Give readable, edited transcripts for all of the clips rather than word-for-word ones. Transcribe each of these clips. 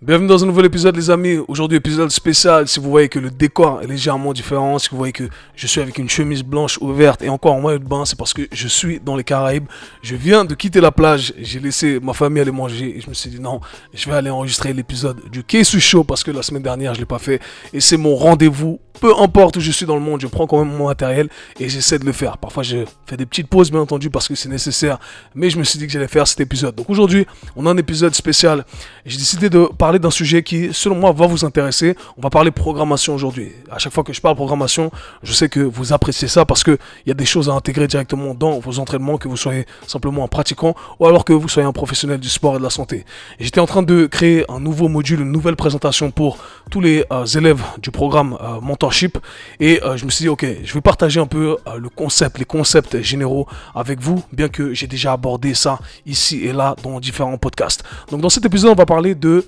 Bienvenue dans un nouvel épisode les amis. Aujourd'hui épisode spécial. Si vous voyez que le décor est légèrement différent, si vous voyez que je suis avec une chemise blanche ouverte et encore en maillot de bain, c'est parce que je suis dans les Caraïbes. Je viens de quitter la plage, j'ai laissé ma famille aller manger et je me suis dit non, je vais aller enregistrer l'épisode du K-Sui Show parce que la semaine dernière je l'ai pas fait et c'est mon rendez-vous. Peu importe où je suis dans le monde, je prends quand même mon matériel et j'essaie de le faire. Parfois je fais des petites pauses bien entendu parce que c'est nécessaire, mais je me suis dit que j'allais faire cet épisode. Donc aujourd'hui on a un épisode spécial. J'ai décidé de parler d'un sujet qui, selon moi, va vous intéresser. On va parler programmation aujourd'hui. À chaque fois que je parle programmation, je sais que vous appréciez ça parce qu'il y a des choses à intégrer directement dans vos entraînements, que vous soyez simplement un pratiquant ou alors que vous soyez un professionnel du sport et de la santé. Et j'étais en train de créer un nouveau module, une nouvelle présentation pour tous les élèves du programme Mentorship. Et je me suis dit, ok, je vais partager un peu le concept, les concepts généraux avec vous, bien que j'ai déjà abordé ça ici et là dans différents podcasts. Donc dans cet épisode, on va parler de...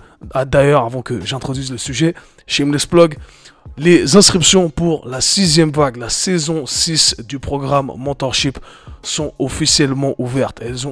D'ailleurs, avant que j'introduise le sujet, shameless plug, les inscriptions pour la 6e vague, la saison 6 du programme Mentorship sont officiellement ouvertes. Elles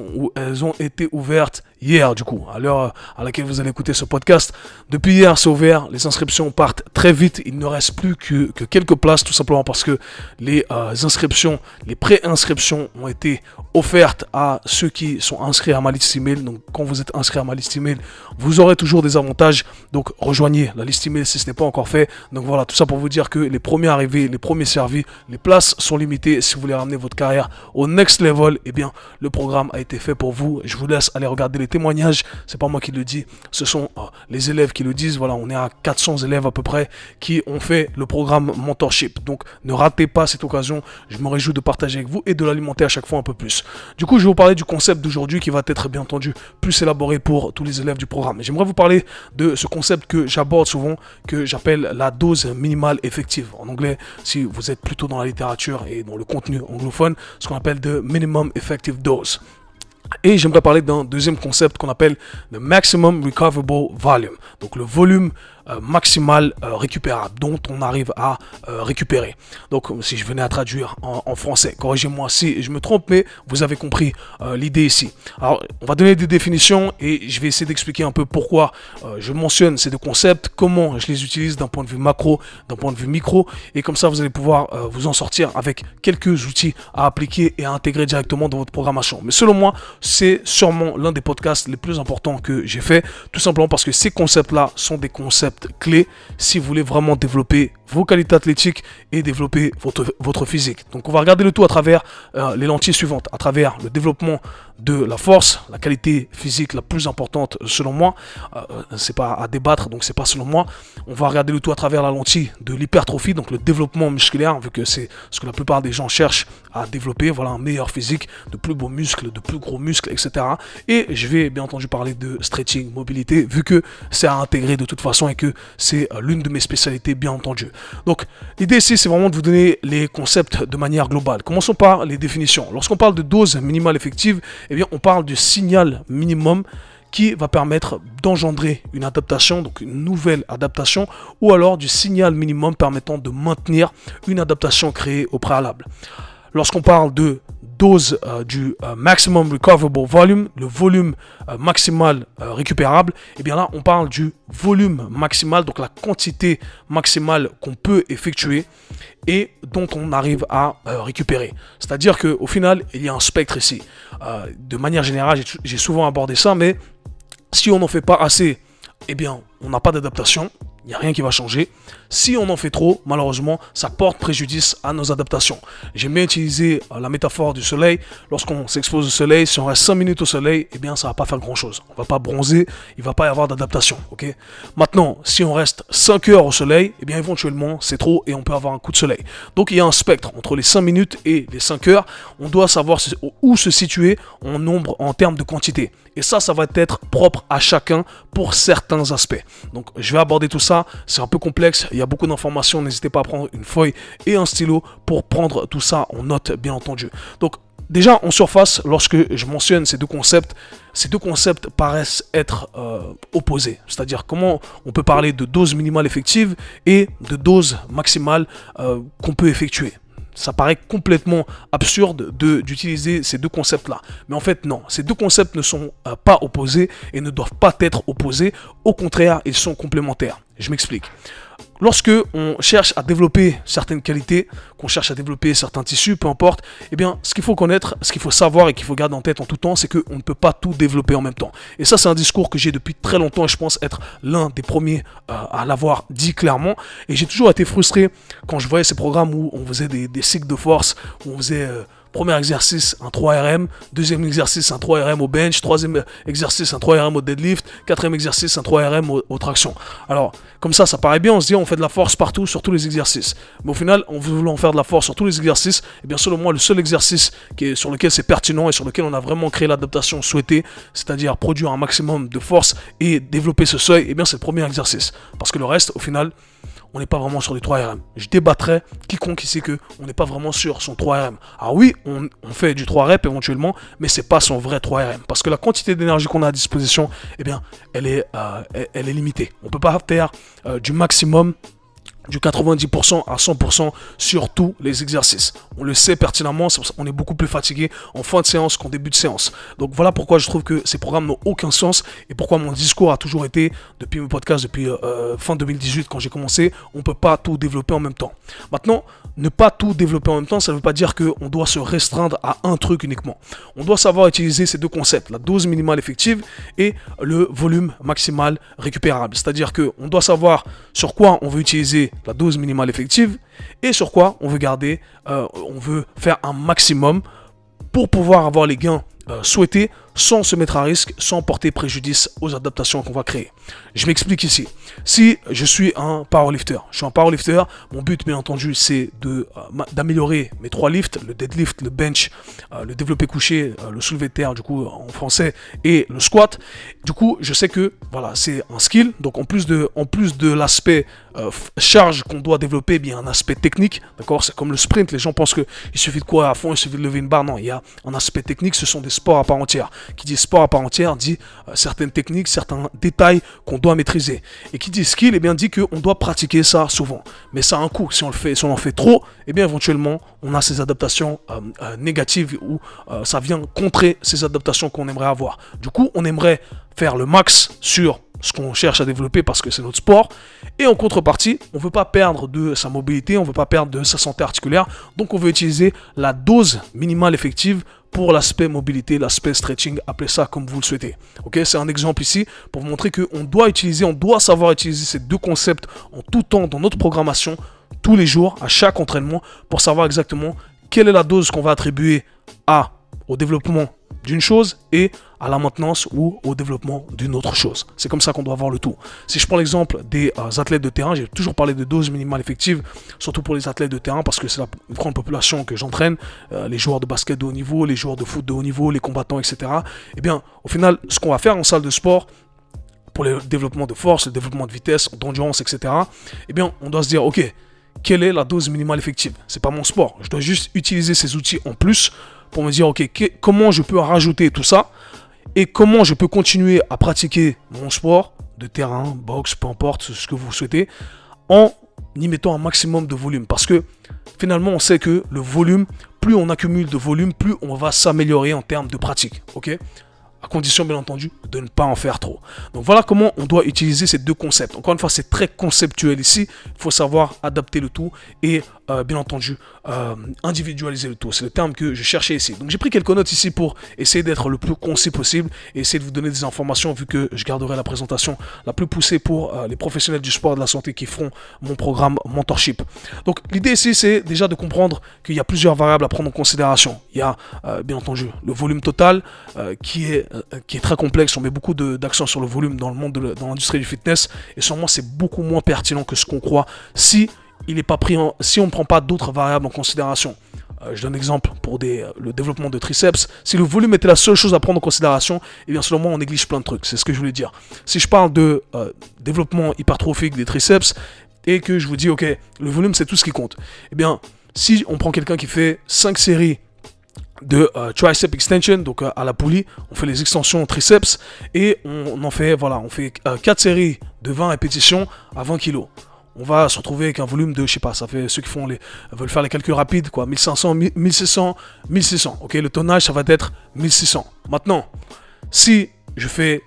ont été ouvertes hier, du coup, à l'heure à laquelle vous allez écouter ce podcast. Depuis hier, c'est ouvert. Les inscriptions partent très vite. Il ne reste plus que quelques places, tout simplement parce que les inscriptions, les pré-inscriptions ont été offertes à ceux qui sont inscrits à ma liste email. Donc, quand vous êtes inscrit à ma liste email, vous aurez toujours des avantages. Donc, rejoignez la liste email si ce n'est pas encore fait. Donc, voilà, tout ça pour vous dire que les premiers arrivés, les premiers servis, les places sont limitées. Si vous voulez ramener votre carrière au next level, eh bien, le programme a été fait pour vous. Je vous laisse aller regarder les témoignages. C'est pas moi qui le dis, ce sont les élèves qui le disent. Voilà, on est à 400 élèves à peu près qui ont fait le programme Mentorship. Donc, ne ratez pas cette occasion. Je me réjouis de partager avec vous et de l'alimenter à chaque fois un peu plus. Du coup, je vais vous parler du concept d'aujourd'hui qui va être bien entendu plus élaboré pour tous les élèves du programme. J'aimerais vous parler de ce concept que j'aborde souvent, que j'appelle la dose minimale effective. En anglais, si vous êtes plutôt dans la littérature et dans le contenu anglophone, ce qu'on appelle de minimum effective dose. Et j'aimerais parler d'un deuxième concept qu'on appelle le maximum recoverable volume, donc le volume maximal récupérable, dont on arrive à récupérer. Donc si je venais à traduire en français, corrigez-moi si je me trompe, mais vous avez compris l'idée ici. Alors on va donner des définitions et je vais essayer d'expliquer un peu pourquoi je mentionne ces deux concepts, comment je les utilise d'un point de vue macro, d'un point de vue micro, et comme ça vous allez pouvoir vous en sortir avec quelques outils à appliquer et à intégrer directement dans votre programmation. Mais selon moi, c'est sûrement l'un des podcasts les plus importants que j'ai fait, tout simplement parce que ces concepts-là sont des concepts clés si vous voulez vraiment développer vos qualités athlétiques et développer votre physique. Donc on va regarder le tout à travers les lentilles suivantes, à travers le développement de la force, la qualité physique la plus importante selon moi, c'est pas à débattre, donc c'est pas selon moi. On va regarder le tout à travers la lentille de l'hypertrophie, donc le développement musculaire, vu que c'est ce que la plupart des gens cherchent à développer, voilà, un meilleur physique, de plus beaux muscles, de plus gros muscles, etc. Et je vais bien entendu parler de stretching, mobilité, vu que c'est à intégrer de toute façon et que c'est l'une de mes spécialités, bien entendu. Donc l'idée ici, c'est vraiment de vous donner les concepts de manière globale. Commençons par les définitions. Lorsqu'on parle de dose minimale effective, eh bien on parle du signal minimum qui va permettre d'engendrer une adaptation, donc une nouvelle adaptation, ou alors du signal minimum permettant de maintenir une adaptation créée au préalable. Lorsqu'on parle de dose du maximum recoverable volume, le volume maximal récupérable, et bien là on parle du volume maximal, donc la quantité maximale qu'on peut effectuer et dont on arrive à récupérer. C'est-à-dire qu'au final, il y a un spectre ici. De manière générale, j'ai souvent abordé ça, mais si on n'en fait pas assez, eh bien on n'a pas d'adaptation. Il n'y a rien qui va changer. Si on en fait trop, malheureusement, ça porte préjudice à nos adaptations. J'aime bien utiliser la métaphore du soleil. Lorsqu'on s'expose au soleil, si on reste 5 minutes au soleil, eh bien, ça ne va pas faire grand-chose. On ne va pas bronzer, il ne va pas y avoir d'adaptation. Okay. Maintenant, si on reste 5 heures au soleil, eh bien, éventuellement, c'est trop et on peut avoir un coup de soleil. Donc, il y a un spectre entre les 5 minutes et les 5 heures. On doit savoir où se situer en nombre, en termes de quantité. Et ça va être propre à chacun pour certains aspects. Donc, je vais aborder tout ça. C'est un peu complexe. Il y a beaucoup d'informations. N'hésitez pas à prendre une feuille et un stylo pour prendre tout ça en note, bien entendu. Donc, déjà, en surface, lorsque je mentionne ces deux concepts paraissent être opposés. C'est-à-dire comment on peut parler de dose minimale effective et de dose maximale qu'on peut effectuer. ça paraît complètement absurde d'utiliser ces deux concepts-là. Mais en fait, non. Ces deux concepts ne sont pas opposés et ne doivent pas être opposés. Au contraire, ils sont complémentaires. Je m'explique. Lorsque on cherche à développer certaines qualités, qu'on cherche à développer certains tissus, peu importe, eh bien, ce qu'il faut connaître, ce qu'il faut savoir et qu'il faut garder en tête en tout temps, c'est qu'on ne peut pas tout développer en même temps. Et ça, c'est un discours que j'ai depuis très longtemps et je pense être l'un des premiers à l'avoir dit clairement. Et j'ai toujours été frustré quand je voyais ces programmes où on faisait des cycles de force, où on faisait... premier exercice, un 3RM. Deuxième exercice, un 3RM au bench. Troisième exercice, un 3RM au deadlift. Quatrième exercice, un 3RM aux tractions. Alors, comme ça paraît bien. On se dit, on fait de la force partout sur tous les exercices. Mais au final, en voulant faire de la force sur tous les exercices, eh bien, selon moi, le seul exercice sur lequel c'est pertinent et sur lequel on a vraiment créé l'adaptation souhaitée, c'est-à-dire produire un maximum de force et développer ce seuil, eh bien, c'est le premier exercice. Parce que le reste, au final, on n'est pas vraiment sur du 3RM. Je débattrais quiconque ici que on n'est pas vraiment sur son 3RM. Alors oui, on fait du 3 rep éventuellement, mais c'est pas son vrai 3RM. Parce que la quantité d'énergie qu'on a à disposition, eh bien, elle est limitée. On ne peut pas faire du maximum, du 90% à 100% sur tous les exercices. On le sait pertinemment, on est beaucoup plus fatigué en fin de séance qu'en début de séance. Donc voilà pourquoi je trouve que ces programmes n'ont aucun sens et pourquoi mon discours a toujours été, depuis mes podcasts, depuis fin 2018 quand j'ai commencé, on ne peut pas tout développer en même temps. Maintenant, ne pas tout développer en même temps, ça ne veut pas dire qu'on doit se restreindre à un truc uniquement. On doit savoir utiliser ces deux concepts, la dose minimale effective et le volume maximal récupérable. C'est-à-dire qu'on doit savoir sur quoi on veut utiliser la dose minimale effective et sur quoi on veut garder, on veut faire un maximum pour pouvoir avoir les gains souhaités sans se mettre à risque, sans porter préjudice aux adaptations qu'on va créer. Je m'explique ici. Si je suis un powerlifter, mon but bien entendu c'est d'améliorer mes 3 lifts, le deadlift, le bench, le développé couché, le soulevé de terre du coup en français et le squat. Du coup je sais que voilà c'est un skill, donc en plus de l'aspect charge qu'on doit développer, bien un aspect technique, d'accord, c'est comme le sprint, les gens pensent qu'il suffit de courir à fond, il suffit de lever une barre, non, il y a un aspect technique, ce sont des sports à part entière. Qui dit sport à part entière dit certaines techniques, certains détails qu'on doit maîtriser. Et qui dit skill, eh bien dit qu'on doit pratiquer ça souvent. Mais ça a un coût. Si on en fait trop, eh bien éventuellement on a ces adaptations négatives où ça vient contrer ces adaptations qu'on aimerait avoir. Du coup, on aimerait faire le max sur ce qu'on cherche à développer parce que c'est notre sport. Et en contrepartie, on ne veut pas perdre de sa mobilité, on ne veut pas perdre de sa santé articulaire. Donc on veut utiliser la dose minimale effective pour l'aspect mobilité, l'aspect stretching, appelez ça comme vous le souhaitez. Ok, c'est un exemple ici pour vous montrer qu'on doit savoir utiliser ces deux concepts en tout temps dans notre programmation, tous les jours, à chaque entraînement, pour savoir exactement quelle est la dose qu'on va attribuer au développement d'une chose et à la maintenance ou au développement d'une autre chose. C'est comme ça qu'on doit voir le tout. Si je prends l'exemple des athlètes de terrain, j'ai toujours parlé de dose minimale effective, surtout pour les athlètes de terrain parce que c'est la grande population que j'entraîne, les joueurs de basket de haut niveau, les joueurs de foot de haut niveau, les combattants, etc. Eh bien, au final, ce qu'on va faire en salle de sport, pour le développement de force, le développement de vitesse, d'endurance, etc., eh bien, on doit se dire, ok, quelle est la dose minimale effective? C'est pas mon sport. Je dois juste utiliser ces outils en plus pour me dire, ok, comment je peux rajouter tout ça et comment je peux continuer à pratiquer mon sport de terrain, boxe, peu importe ce que vous souhaitez, en y mettant un maximum de volume. Parce que finalement, on sait que le volume, plus on accumule de volume, plus on va s'améliorer en termes de pratique. Ok ? À condition, bien entendu, de ne pas en faire trop. Donc voilà comment on doit utiliser ces deux concepts. Encore une fois, c'est très conceptuel ici. Il faut savoir adapter le tout et, bien entendu, individualiser le tout. C'est le terme que je cherchais ici. Donc j'ai pris quelques notes ici pour essayer d'être le plus concis possible et essayer de vous donner des informations vu que je garderai la présentation la plus poussée pour les professionnels du sport et de la santé qui feront mon programme Mentorship. Donc l'idée ici, c'est déjà de comprendre qu'il y a plusieurs variables à prendre en considération. Il y a, bien entendu, le volume total qui est très complexe. On met beaucoup d'accent sur le volume dans le monde dans l'industrie du fitness et sûrement c'est beaucoup moins pertinent que ce qu'on croit si on ne prend pas d'autres variables en considération. Je donne un exemple pour le développement de triceps. Si le volume était la seule chose à prendre en considération, eh bien selon moi on néglige plein de trucs. C'est ce que je voulais dire. Si je parle de développement hypertrophique des triceps et que je vous dis ok, le volume c'est tout ce qui compte, eh bien si on prend quelqu'un qui fait 5 séries de tricep extension, donc à la poulie, on fait les extensions triceps et on fait 4 séries de 20 répétitions à 20 kg. on va se retrouver avec un volume de, je sais pas, ça fait ceux qui veulent faire les calculs rapides, quoi, 1500, 1600, 1600. Ok, le tonnage, ça va être 1600. Maintenant, si je fais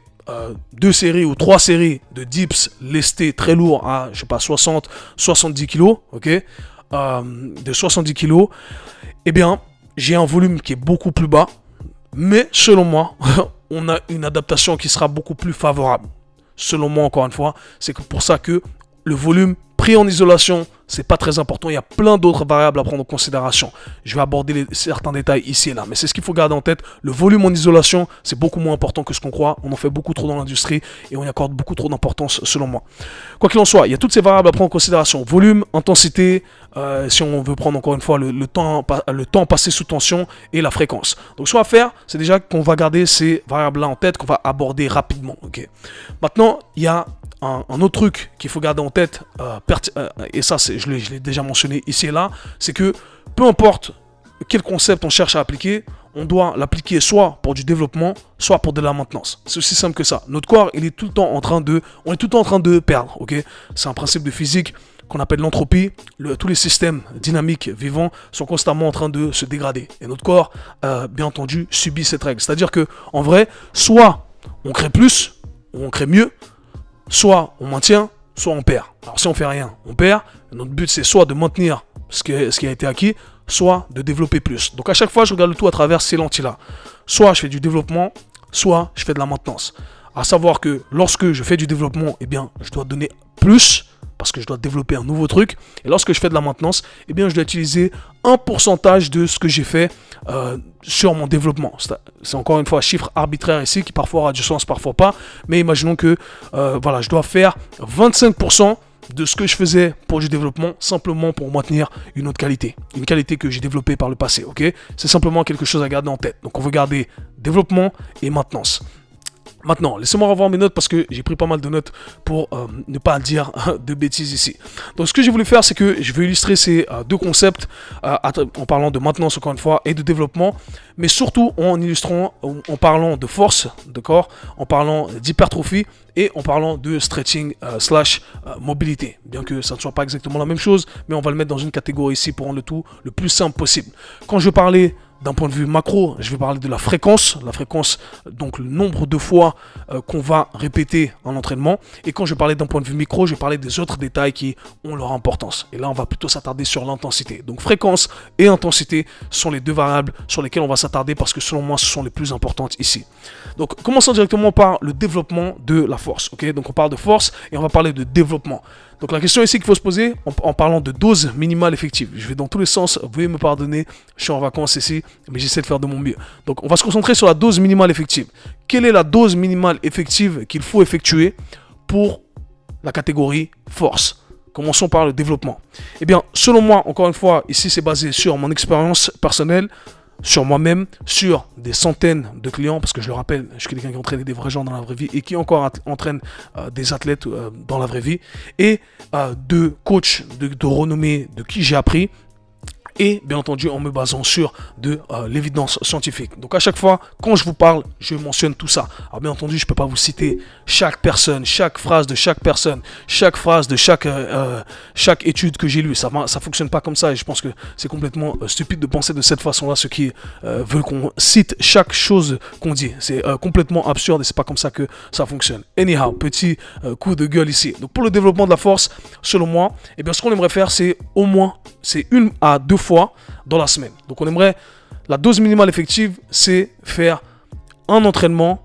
2 séries ou 3 séries de dips lestés très lourds à, je sais pas, 60, 70 kilos, ok, de 70 kilos, eh bien, j'ai un volume qui est beaucoup plus bas, mais selon moi, on a une adaptation qui sera beaucoup plus favorable. Selon moi, encore une fois, c'est pour ça que le volume pris en isolation, c'est pas très important. Il y a plein d'autres variables à prendre en considération. Je vais aborder certains détails ici et là, mais c'est ce qu'il faut garder en tête. Le volume en isolation, c'est beaucoup moins important que ce qu'on croit. On en fait beaucoup trop dans l'industrie et on y accorde beaucoup trop d'importance, selon moi. Quoi qu'il en soit, il y a toutes ces variables à prendre en considération. Volume, intensité, si on veut prendre encore une fois le temps passé sous tension et la fréquence. Donc, ce qu'on va faire, c'est déjà qu'on va garder ces variables-là en tête, qu'on va aborder rapidement. Okay. Maintenant, il y a un autre truc qu'il faut garder en tête, et ça je l'ai déjà mentionné ici et là, c'est que peu importe quel concept on cherche à appliquer, on doit l'appliquer soit pour du développement, soit pour de la maintenance. C'est aussi simple que ça. Notre corps, on est tout le temps en train de perdre. Ok, c'est un principe de physique qu'on appelle l'entropie. Tous les systèmes dynamiques vivants sont constamment en train de se dégrader. Et notre corps, bien entendu, subit cette règle. C'est-à-dire que, en vrai, soit on crée plus, ou on crée mieux, soit on maintient, soit on perd. Alors si on fait rien, on perd. Notre but, c'est soit de maintenir ce qui a été acquis, soit de développer plus. Donc à chaque fois, je regarde le tout à travers ces lentilles-là. Soit je fais du développement, soit je fais de la maintenance. À savoir que lorsque je fais du développement, eh bien, je dois donner plus, parce que je dois développer un nouveau truc. Et lorsque je fais de la maintenance, eh bien, je dois utiliser un pourcentage de ce que j'ai fait sur mon développement. C'est encore une fois un chiffre arbitraire ici, qui parfois aura du sens, parfois pas. Mais imaginons que voilà, je dois faire 25% de ce que je faisais pour du développement, simplement pour maintenir une autre qualité. Une qualité que j'ai développée par le passé. Ok, c'est simplement quelque chose à garder en tête. Donc on veut garder développement et maintenance. Maintenant, laissez-moi revoir mes notes parce que j'ai pris pas mal de notes pour ne pas dire de bêtises ici. Donc, ce que j'ai voulu faire, c'est que je vais illustrer ces deux concepts en parlant de maintenance, encore une fois, et de développement, mais surtout en illustrant, en parlant de force, d'accord, en parlant d'hypertrophie et en parlant de stretching slash mobilité. Bien que ça ne soit pas exactement la même chose, mais on va le mettre dans une catégorie ici pour rendre le tout le plus simple possible. Quand je parlais d'un point de vue macro, je vais parler de la fréquence, donc le nombre de fois qu'on va répéter un entraînement. Et quand je parlais d'un point de vue micro, je vais parler des autres détails qui ont leur importance. Et là, on va plutôt s'attarder sur l'intensité. Donc fréquence et intensité sont les deux variables sur lesquelles on va s'attarder parce que selon moi, ce sont les plus importantes ici. Donc commençons directement par le développement de la force. Okay, donc on parle de force et on va parler de développement. Donc la question ici qu'il faut se poser en parlant de dose minimale effective. Je vais dans tous les sens, veuillez me pardonner, je suis en vacances ici, mais j'essaie de faire de mon mieux. Donc on va se concentrer sur la dose minimale effective. Quelle est la dose minimale effective qu'il faut effectuer pour la catégorie force? Commençons par le développement. Eh bien, selon moi, encore une fois, ici c'est basé sur mon expérience personnelle, sur moi-même, sur des centaines de clients, parce que je le rappelle, je suis quelqu'un qui entraîne des vrais gens dans la vraie vie et qui encore entraîne des athlètes dans la vraie vie, et de coachs de renommée de qui j'ai appris, et bien entendu en me basant sur de l'évidence scientifique. Donc à chaque fois, quand je vous parle, je mentionne tout ça. Alors bien entendu, je ne peux pas vous citer chaque personne, chaque phrase de chaque personne, chaque phrase de chaque étude que j'ai lue. Ça ne fonctionne pas comme ça et je pense que c'est complètement stupide de penser de cette façon-là, ceux qui veulent qu'on cite chaque chose qu'on dit. C'est complètement absurde et c'est pas comme ça que ça fonctionne. Anyhow, petit coup de gueule ici. Donc pour le développement de la force, selon moi, eh bien, ce qu'on aimerait faire, c'est au moins 1 à 2 fois dans la semaine. Donc on aimerait, la dose minimale effective, c'est faire un entraînement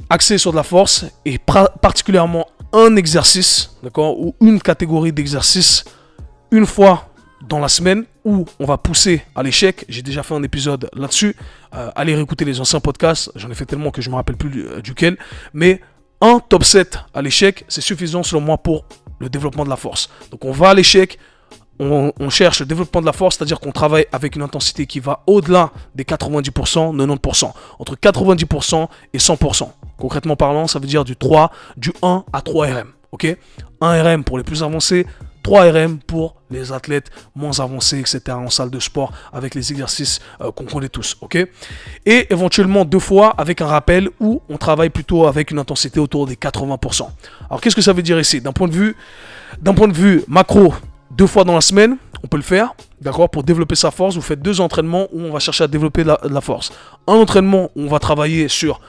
axé sur de la force et particulièrement un exercice, d'accord, ou une catégorie d'exercices une fois dans la semaine où on va pousser à l'échec. J'ai déjà fait un épisode là-dessus. Allez réécouter les anciens podcasts. J'en ai fait tellement que je ne me rappelle plus duquel. Mais un top 7 à l'échec, c'est suffisant selon moi pour le développement de la force. Donc on va à l'échec. On cherche le développement de la force, c'est-à-dire qu'on travaille avec une intensité qui va au-delà des 90%, 90%, entre 90% et 100%. Concrètement parlant, ça veut dire du 1 à 3 RM. Okay, 1 RM pour les plus avancés, 3 RM pour les athlètes moins avancés, etc. en salle de sport avec les exercices qu'on connaît tous, ok? Et éventuellement 2 fois avec un rappel où on travaille plutôt avec une intensité autour des 80%. Alors qu'est-ce que ça veut dire ici? D'un point de vue macro, 2 fois dans la semaine, on peut le faire, d'accord? Pour développer sa force, vous faites 2 entraînements où on va chercher à développer la force. Un entraînement où on va travailler sur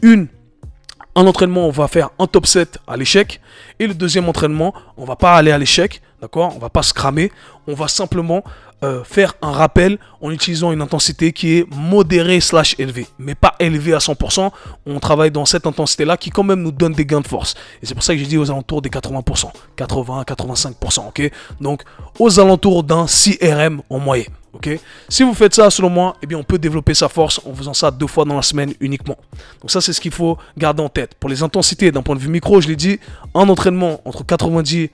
un entraînement, on va faire un top 7 à l'échec. Et le deuxième entraînement, on va pas aller à l'échec, d'accord? On va pas se cramer. On va simplement faire un rappel en utilisant une intensité qui est modérée / élevée. Mais pas élevée à 100%. On travaille dans cette intensité-là qui quand même nous donne des gains de force. Et c'est pour ça que j'ai dit aux alentours des 80%. 80 à 85%, ok? Donc, aux alentours d'un 6 RM en moyenne. Okay. Si vous faites ça, selon moi, eh bien, on peut développer sa force en faisant ça 2 fois dans la semaine uniquement. Donc ça, c'est ce qu'il faut garder en tête. Pour les intensités, d'un point de vue micro, je l'ai dit, un entraînement entre 90%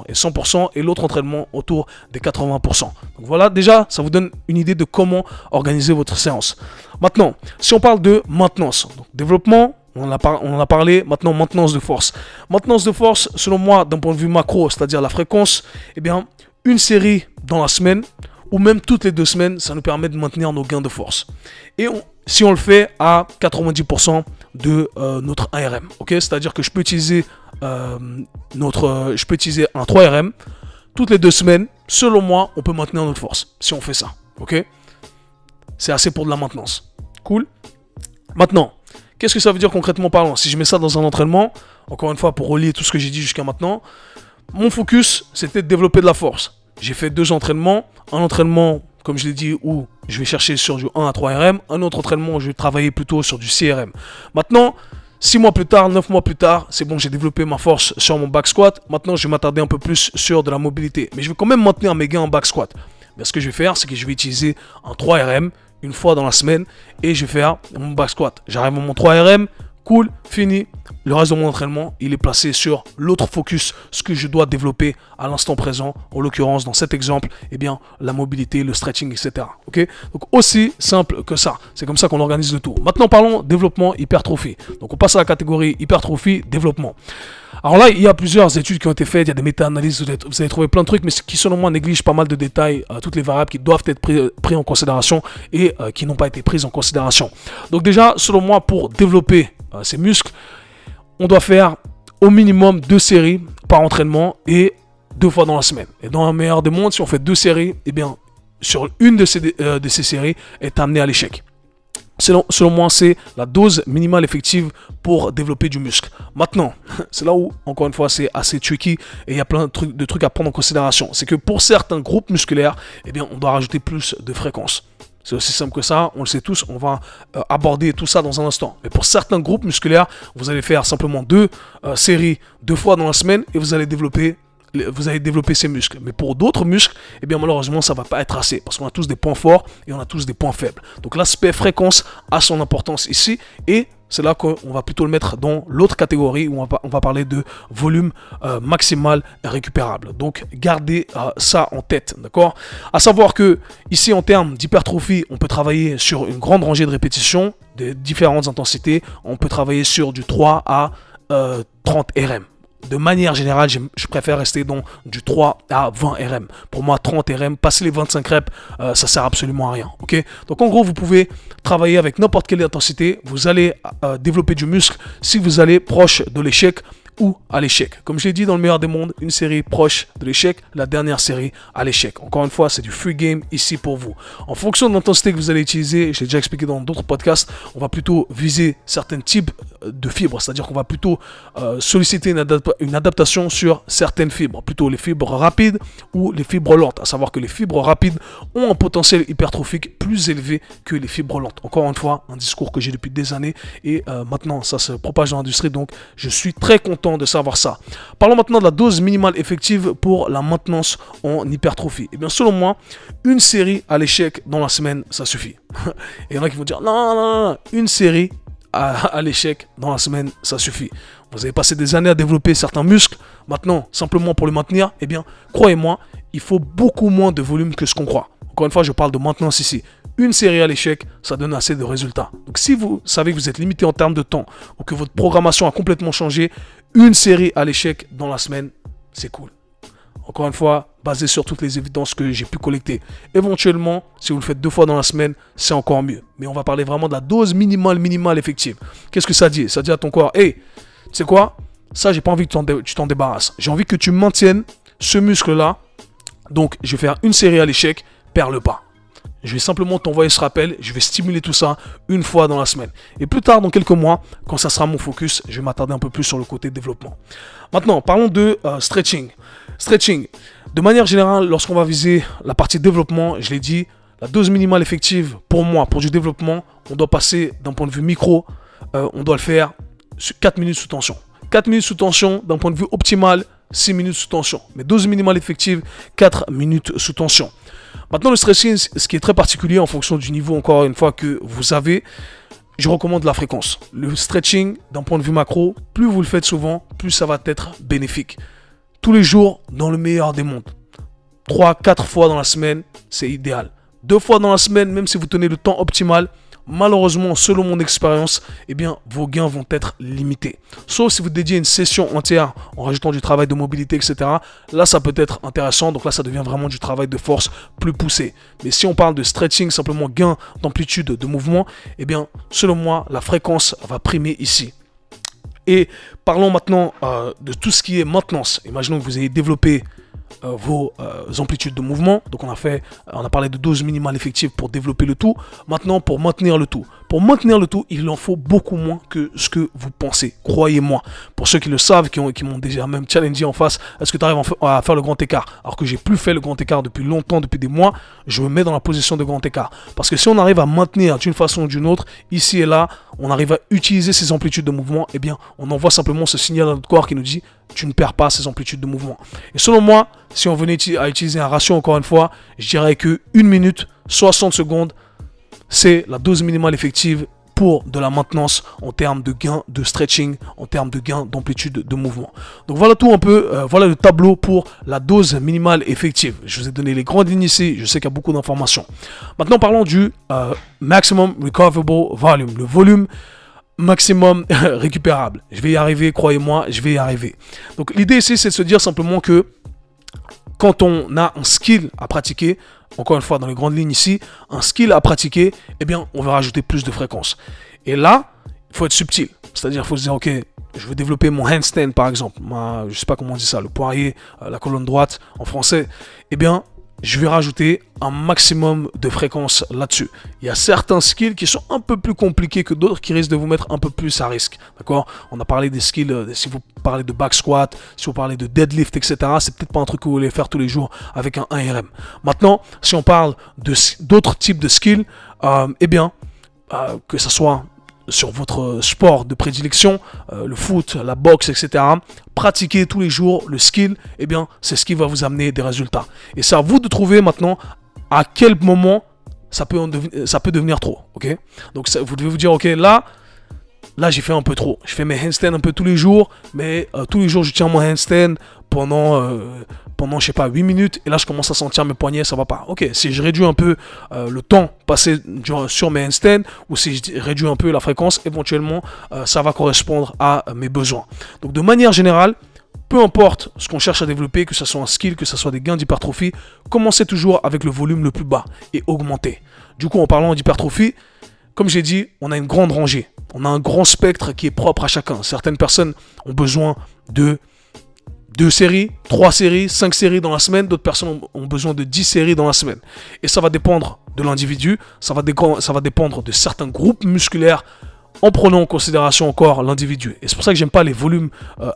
et 100% et l'autre entraînement autour des 80%. Donc voilà, déjà, ça vous donne une idée de comment organiser votre séance. Maintenant, si on parle de maintenance, donc développement, on en a parlé, maintenant maintenance de force. Maintenance de force, selon moi, d'un point de vue macro, c'est-à-dire la fréquence, eh bien, une série dans la semaine, ou même toutes les 2 semaines, ça nous permet de maintenir nos gains de force. Et si on le fait à 90% de notre 1RM, ok, c'est-à-dire que je peux utiliser un 3RM toutes les 2 semaines. Selon moi, on peut maintenir notre force si on fait ça, ok. C'est assez pour de la maintenance. Cool. Maintenant, qu'est-ce que ça veut dire concrètement parlant? Si je mets ça dans un entraînement, encore une fois, pour relier tout ce que j'ai dit jusqu'à maintenant, mon focus, c'était de développer de la force. J'ai fait 2 entraînements. Un entraînement, comme je l'ai dit, où je vais chercher sur du 1 à 3 RM. Un autre entraînement où je vais travailler plutôt sur du 6 RM. Maintenant, 6 mois plus tard, 9 mois plus tard, c'est bon, j'ai développé ma force sur mon back squat. Maintenant, je vais m'attarder un peu plus sur de la mobilité. Mais je vais quand même maintenir mes gains en back squat. Mais ce que je vais faire, c'est que je vais utiliser un 3 RM une fois dans la semaine et je vais faire mon back squat. J'arrive à mon 3 RM. Cool, fini. Le reste de mon entraînement, il est placé sur l'autre focus, ce que je dois développer à l'instant présent. En l'occurrence, dans cet exemple, eh bien, la mobilité, le stretching, etc. Ok? Donc, aussi simple que ça. C'est comme ça qu'on organise le tout. Maintenant, parlons développement, hypertrophie. Donc, on passe à la catégorie hypertrophie, développement. Alors là, il y a plusieurs études qui ont été faites, il y a des méta-analyses, vous allez trouver plein de trucs, mais qui selon moi négligent pas mal de détails, toutes les variables qui doivent être prises en considération et qui n'ont pas été prises en considération. Donc déjà, selon moi, pour développer ces muscles, on doit faire au minimum 2 séries par entraînement et 2 fois dans la semaine. Et dans le meilleur des mondes, si on fait 2 séries, eh bien, sur une de ces séries est amenée à l'échec. Selon moi, c'est la dose minimale effective pour développer du muscle. Maintenant, c'est là où, encore une fois, c'est assez tricky et il y a plein de trucs à prendre en considération. C'est que pour certains groupes musculaires, eh bien, on doit rajouter plus de fréquence. C'est aussi simple que ça, on le sait tous, on va aborder tout ça dans un instant. Mais pour certains groupes musculaires, vous allez faire simplement 2 séries 2 fois dans la semaine et vous allez développer ces muscles. Mais pour d'autres muscles, eh bien malheureusement, ça ne va pas être assez parce qu'on a tous des points forts et on a tous des points faibles. Donc l'aspect fréquence a son importance ici et c'est là qu'on va plutôt le mettre dans l'autre catégorie où on va parler de volume maximal récupérable. Donc gardez ça en tête, d'accord? À savoir que ici en termes d'hypertrophie, on peut travailler sur une grande rangée de répétitions, de différentes intensités. On peut travailler sur du 3 à 30 RM. De manière générale, je préfère rester dans du 3 à 20 RM. Pour moi, 30 RM, passer les 25 reps, ça sert absolument à rien. Ok? Donc en gros, vous pouvez travailler avec n'importe quelle intensité. Vous allez développer du muscle si vous allez proche de l'échec ou à l'échec. Comme je l'ai dit dans le meilleur des mondes, une série proche de l'échec, la dernière série à l'échec. Encore une fois, c'est du free game ici pour vous. En fonction de l'intensité que vous allez utiliser, je l'ai déjà expliqué dans d'autres podcasts, on va plutôt viser certains types de fibres, c'est-à-dire qu'on va plutôt solliciter une adaptation sur certaines fibres, plutôt les fibres rapides ou les fibres lentes, à savoir que les fibres rapides ont un potentiel hypertrophique plus élevé que les fibres lentes. Encore une fois, un discours que j'ai depuis des années et maintenant ça se propage dans l'industrie, donc je suis très content de savoir ça. Parlons maintenant de la dose minimale effective pour la maintenance en hypertrophie. Et bien selon moi, une série à l'échec dans la semaine, ça suffit. Et il y en a qui vont dire non, une série à l'échec dans la semaine, ça suffit. Vous avez passé des années à développer certains muscles, maintenant, simplement pour le maintenir, eh bien, croyez-moi, il faut beaucoup moins de volume que ce qu'on croit. Encore une fois, je parle de maintenance ici. Une série à l'échec, ça donne assez de résultats. Donc si vous savez que vous êtes limité en termes de temps ou que votre programmation a complètement changé, une série à l'échec dans la semaine, c'est cool. encore une fois, basé sur toutes les évidences que j'ai pu collecter. Éventuellement, si vous le faites 2 fois dans la semaine, c'est encore mieux. Mais on va parler vraiment de la dose minimale effective. Qu'est-ce que ça dit? Ça dit à ton corps, hey, tu sais quoi? Ça, j'ai pas envie que tu t'en débarrasses. J'ai envie que tu maintiennes ce muscle-là. Donc, je vais faire une série à l'échec, perds le pas. Je vais simplement t'envoyer ce rappel, je vais stimuler tout ça une fois dans la semaine. Et plus tard, dans quelques mois, quand ça sera mon focus, je vais m'attarder un peu plus sur le côté développement. Maintenant, parlons de stretching. Stretching, de manière générale, lorsqu'on va viser la partie développement, je l'ai dit, la dose minimale effective, pour moi, pour du développement, on doit passer d'un point de vue micro, on doit le faire 4 minutes sous tension. 4 minutes sous tension, d'un point de vue optimal, 6 minutes sous tension. Mais dose minimale effective, 4 minutes sous tension. Maintenant, le stretching, ce qui est très particulier en fonction du niveau, encore une fois, que vous avez, je recommande la fréquence. Le stretching, d'un point de vue macro, plus vous le faites souvent, plus ça va être bénéfique. Tous les jours, dans le meilleur des mondes. 3-4 fois dans la semaine, c'est idéal. 2 fois dans la semaine, même si vous tenez le temps optimal, malheureusement, selon mon expérience, eh bien, vos gains vont être limités. Sauf si vous dédiez une session entière en rajoutant du travail de mobilité, etc. Là, ça peut être intéressant. Donc là, ça devient vraiment du travail de force plus poussé. Mais si on parle de stretching, simplement gain d'amplitude de mouvement, eh bien, selon moi, la fréquence va primer ici. Et parlons maintenant de tout ce qui est maintenance. Imaginons que vous ayez développé vos amplitudes de mouvement. Donc on a parlé de dose minimale effective pour développer le tout. Maintenant, pour maintenir le tout. Pour maintenir le tout, il en faut beaucoup moins que ce que vous pensez. Croyez-moi. Pour ceux qui le savent, qui m'ont déjà même challengé en face, est-ce que tu arrives à faire le grand écart? Alors que j'ai plus fait le grand écart depuis longtemps, depuis des mois, je me mets dans la position de grand écart. Parce que si on arrive à maintenir d'une façon ou d'une autre, ici et là, on arrive à utiliser ces amplitudes de mouvement, eh bien, on envoie simplement ce signal à notre corps qui nous dit tu ne perds pas ces amplitudes de mouvement. Et selon moi, si on venait à utiliser un ratio, encore une fois, je dirais que 1 minute, 60 secondes, c'est la dose minimale effective pour de la maintenance en termes de gain de stretching, en termes de gain d'amplitude de mouvement. Donc voilà tout un peu, voilà le tableau pour la dose minimale effective. Je vous ai donné les grandes lignes ici, je sais qu'il y a beaucoup d'informations. Maintenant parlons du maximum recoverable volume, le volume maximum récupérable. Je vais y arriver, croyez-moi, je vais y arriver. Donc l'idée ici, c'est de se dire simplement que quand on a un skill à pratiquer, encore une fois dans les grandes lignes ici, un skill à pratiquer, eh bien on va rajouter plus de fréquence. Et là, il faut être subtil. C'est-à-dire il faut se dire, ok, je veux développer mon handstand par exemple, je ne sais pas comment on dit ça, le poirier, la colonne droite en français, eh bien je vais rajouter un maximum de fréquence là-dessus. Il y a certains skills qui sont un peu plus compliqués que d'autres qui risquent de vous mettre un peu plus à risque. D'accord? On a parlé des skills, si vous parlez de back squat, si vous parlez de deadlift, etc. C'est peut-être pas un truc que vous voulez faire tous les jours avec un 1RM. Maintenant, si on parle d'autres types de skills, eh bien, que ce soit sur votre sport de prédilection, le foot, la boxe, etc. Pratiquez tous les jours le skill, eh bien, c'est ce qui va vous amener des résultats. Et c'est à vous de trouver maintenant à quel moment ça peut devenir trop. Ok? Donc, vous devez vous dire, ok, là, j'ai fait un peu trop. Je fais mes handstands un peu tous les jours, mais tous les jours, je tiens mon handstand pendant je sais pas, 8 minutes, et là, je commence à sentir mes poignets, ça va pas. Ok, si je réduis un peu le temps passé sur mes handstands, ou si je réduis un peu la fréquence, éventuellement, ça va correspondre à mes besoins. Donc, de manière générale, peu importe ce qu'on cherche à développer, que ce soit un skill, que ce soit des gains d'hypertrophie, commencez toujours avec le volume le plus bas et augmentez. Du coup, en parlant d'hypertrophie, comme j'ai dit, on a une grande rangée. On a un grand spectre qui est propre à chacun. Certaines personnes ont besoin de 2 séries, 3 séries, 5 séries dans la semaine. D'autres personnes ont besoin de 10 séries dans la semaine. Et ça va dépendre de l'individu. Ça va dépendre de certains groupes musculaires en prenant en considération encore l'individu. Et c'est pour ça que j'aime pas les volumes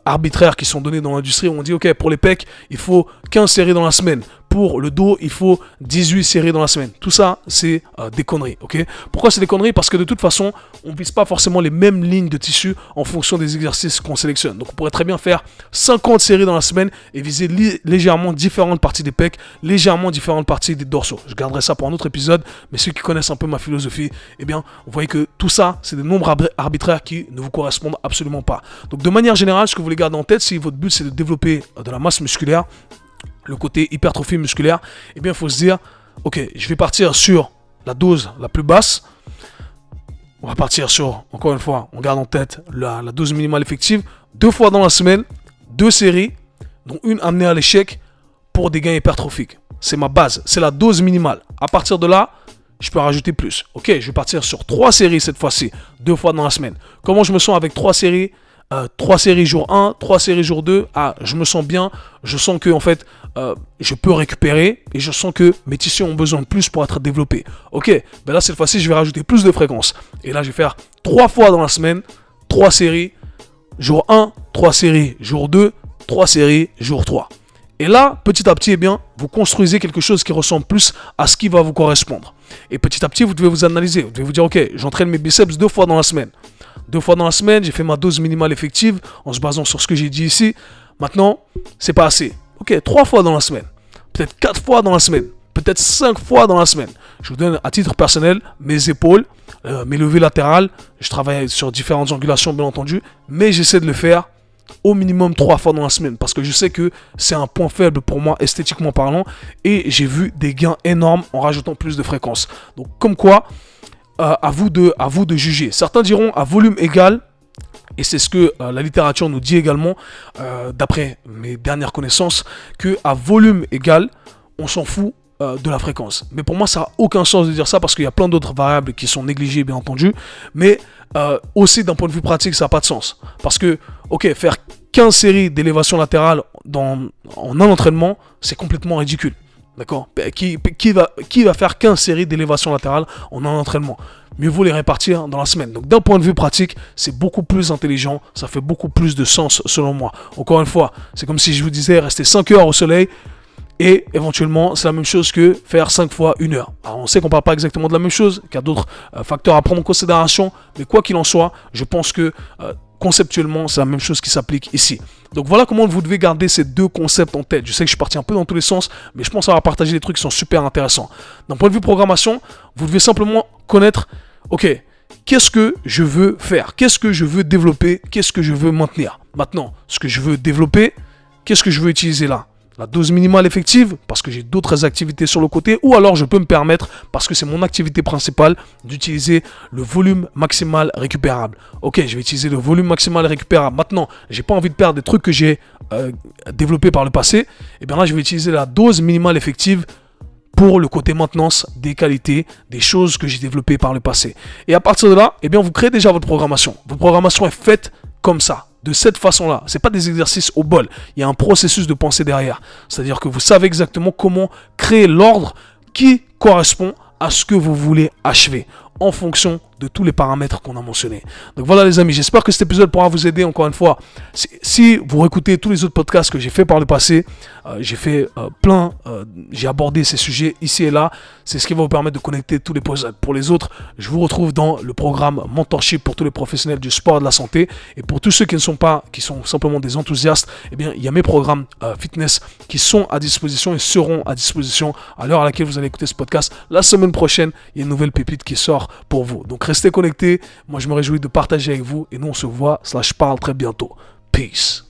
arbitraires qui sont donnés dans l'industrie où on dit ok, pour les pecs, il faut 15 séries dans la semaine. Pour le dos, il faut 18 séries dans la semaine. Tout ça, c'est des conneries. Ok? Pourquoi c'est des conneries? Parce que de toute façon, on ne vise pas forcément les mêmes lignes de tissu en fonction des exercices qu'on sélectionne. Donc on pourrait très bien faire 50 séries dans la semaine et viser légèrement différentes parties des pecs, légèrement différentes parties des dorsaux. Je garderai ça pour un autre épisode, mais ceux qui connaissent un peu ma philosophie, eh bien, vous voyez que tout ça, c'est des nombres arbitraires qui ne vous correspondent absolument pas. Donc de manière générale, ce que vous voulez garder en tête, si votre but c'est de développer de la masse musculaire, le côté hypertrophie musculaire, eh bien il faut se dire, ok, je vais partir sur la dose la plus basse. On va partir sur, encore une fois, on garde en tête la dose minimale effective, 2 fois dans la semaine, 2 séries, dont une amenée à l'échec, pour des gains hypertrophiques. C'est ma base, c'est la dose minimale. À partir de là, je peux rajouter plus. Ok, je vais partir sur 3 séries cette fois-ci, 2 fois dans la semaine. Comment je me sens avec 3 séries 3 séries jour 1, 3 séries jour 2. Ah, je me sens bien. Je sens que en fait, je peux récupérer et je sens que mes tissus ont besoin de plus pour être développés. Ok, ben là cette fois-ci, je vais rajouter plus de fréquences. Et là, je vais faire 3 fois dans la semaine, 3 séries jour 1, 3 séries jour 2, 3 séries jour 3. Et là, petit à petit, eh bien, vous construisez quelque chose qui ressemble plus à ce qui va vous correspondre. Et petit à petit, vous devez vous analyser. Vous devez vous dire, ok, j'entraîne mes biceps 2 fois dans la semaine. 2 fois dans la semaine, j'ai fait ma dose minimale effective en se basant sur ce que j'ai dit ici. Maintenant, c'est pas assez. Ok, 3 fois dans la semaine. Peut-être 4 fois dans la semaine. Peut-être 5 fois dans la semaine. Je vous donne à titre personnel mes épaules, mes levées latérales. Je travaille sur différentes angulations, bien entendu. Mais j'essaie de le faire au minimum 3 fois dans la semaine parce que je sais que c'est un point faible pour moi esthétiquement parlant et j'ai vu des gains énormes en rajoutant plus de fréquences. Donc comme quoi, à vous de juger. Certains diront à volume égal, et c'est ce que la littérature nous dit également, d'après mes dernières connaissances, que à volume égal, on s'en fout de la fréquence. Mais pour moi, ça n'a aucun sens de dire ça parce qu'il y a plein d'autres variables qui sont négligées, bien entendu. Mais aussi, d'un point de vue pratique, ça n'a pas de sens. Parce que, ok, faire 15 séries d'élévation latérale en un entraînement, c'est complètement ridicule. D'accord ? Qui va faire 15 séries d'élévation latérale en un entraînement ? Mieux vaut les répartir dans la semaine. Donc d'un point de vue pratique, c'est beaucoup plus intelligent, ça fait beaucoup plus de sens selon moi. Encore une fois, c'est comme si je vous disais rester 5 heures au soleil et éventuellement c'est la même chose que faire 5 fois 1 heure. Alors on sait qu'on ne parle pas exactement de la même chose, qu'il y a d'autres facteurs à prendre en considération, mais quoi qu'il en soit, je pense que conceptuellement, c'est la même chose qui s'applique ici. Donc voilà comment vous devez garder ces deux concepts en tête. Je sais que je suis parti un peu dans tous les sens, mais je pense avoir partagé des trucs qui sont super intéressants. D'un point de vue programmation, vous devez simplement connaître, ok, qu'est-ce que je veux faire? Qu'est-ce que je veux développer? Qu'est-ce que je veux maintenir? Maintenant, ce que je veux développer, qu'est-ce que je veux utiliser là? La dose minimale effective, parce que j'ai d'autres activités sur le côté, ou alors je peux me permettre, parce que c'est mon activité principale, d'utiliser le volume maximal récupérable. Ok, je vais utiliser le volume maximal récupérable. Maintenant, j'ai pas envie de perdre des trucs que j'ai développés par le passé. Et bien là, je vais utiliser la dose minimale effective pour le côté maintenance des qualités, des choses que j'ai développées par le passé. Et à partir de là, eh bien, vous créez déjà votre programmation. Votre programmation est faite comme ça. De cette façon-là, ce n'est pas des exercices au bol, il y a un processus de pensée derrière. C'est-à-dire que vous savez exactement comment créer l'ordre qui correspond à ce que vous voulez achever en fonction de tous les paramètres qu'on a mentionnés. Donc voilà les amis, j'espère que cet épisode pourra vous aider encore une fois. Si vous réécoutez tous les autres podcasts que j'ai fait par le passé, j'ai fait j'ai abordé ces sujets ici et là. C'est ce qui va vous permettre de connecter tous les podcasts. Pour les autres, je vous retrouve dans le programme Mentorship pour tous les professionnels du sport et de la santé. Et pour tous ceux qui ne sont pas, qui sont simplement des enthousiastes, eh bien, il y a mes programmes fitness qui sont à disposition et seront à disposition à l'heure à laquelle vous allez écouter ce podcast. La semaine prochaine, il y a une nouvelle pépite qui sort pour vous. Donc restez connectés. Moi, je me réjouis de partager avec vous et nous, on se voit /parle très bientôt. Peace.